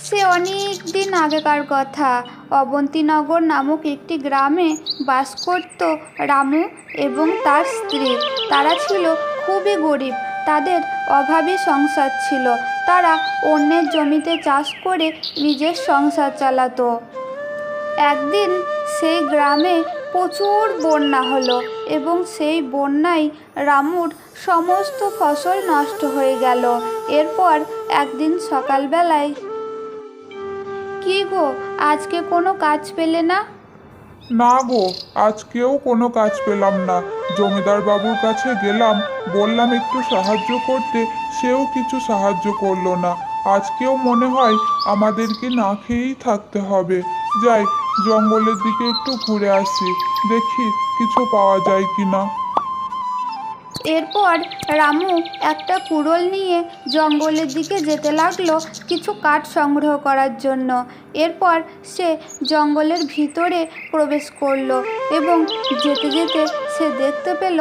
সে অনেক দিন আগেকার কথা। অবন্তীনগর নামক একটি গ্রামে বাস করত রামু এবং তার স্ত্রী। তারা ছিল খুবই গরিব, তাদের অভাবী সংসার ছিল। তারা অন্যের জমিতে চাষ করে নিজের সংসার চালাতো। একদিন সেই গ্রামে প্রচুর বন্যা হলো এবং সেই বন্যায় রামুর সমস্ত ফসল নষ্ট হয়ে গেল। এরপর একদিন সকালবেলায়, কি গো, আজকে কোনো কাজ পেলে না? না গো, আজকেও কোনো কাজ পেলাম না। জমিদার বাবুর কাছে গেলাম, বললাম একটু সাহায্য করতে, সেও কিছু সাহায্য করলো না। আজকেও মনে হয় আমাদেরকে না খেয়েই থাকতে হবে। যাই, জঙ্গলের দিকে একটু ঘুরে আসি, দেখি কিছু পাওয়া যায় কিনা। এরপর রামু একটা কুড়োল নিয়ে জঙ্গলের দিকে যেতে লাগলো কিছু কাঠ সংগ্রহ করার জন্য। এরপর সে জঙ্গলের ভিতরে প্রবেশ করলো এবং যেতে যেতে সে দেখতে পেল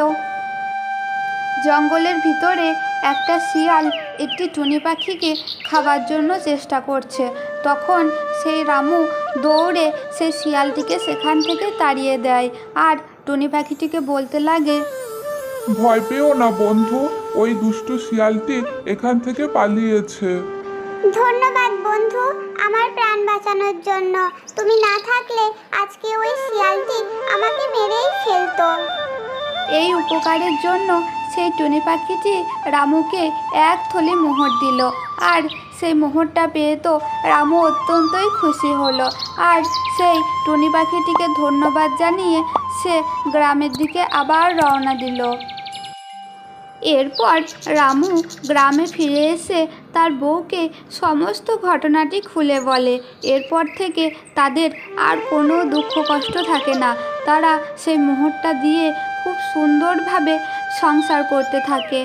জঙ্গলের ভিতরে একটা শিয়াল একটি টুনি পাখিকে খাবার জন্য চেষ্টা করছে। তখন সেই রামু দৌড়ে সেই শিয়ালটিকে সেখান থেকে তাড়িয়ে দেয় আর টুনি পাখিটিকে বলতে লাগে, ভয় পেও না বন্ধু, ওই দুষ্টু শিয়ালটি এখান থেকে পালিয়েছে। ধন্যবাদ বন্ধু, আমার প্রাণ বাঁচানোর জন্য। তুমি না থাকলে আজকে ওই শিয়ালটি আমাকে মেরেই ফেলতো। এই উপকারের জন্য সেই টুনি পাখিটি রামুকে এক থলি মোহর দিল। আর সেই মোহরটা পেয়ে তো রামু অত্যন্তই খুশি হলো। আর সেই টুনি পাখিটিকে ধন্যবাদ জানিয়ে সে গ্রামের দিকে আবার রওনা দিল। এরপর রামু গ্রামে ফিরে এসে তার বউকে সমস্ত ঘটনাটি খুলে বলে। এরপর থেকে তাদের আর কোনো দুঃখ কষ্ট থাকে না। তারা সেই মোহরটা দিয়ে খুব সুন্দরভাবে সংসার করতে থাকে।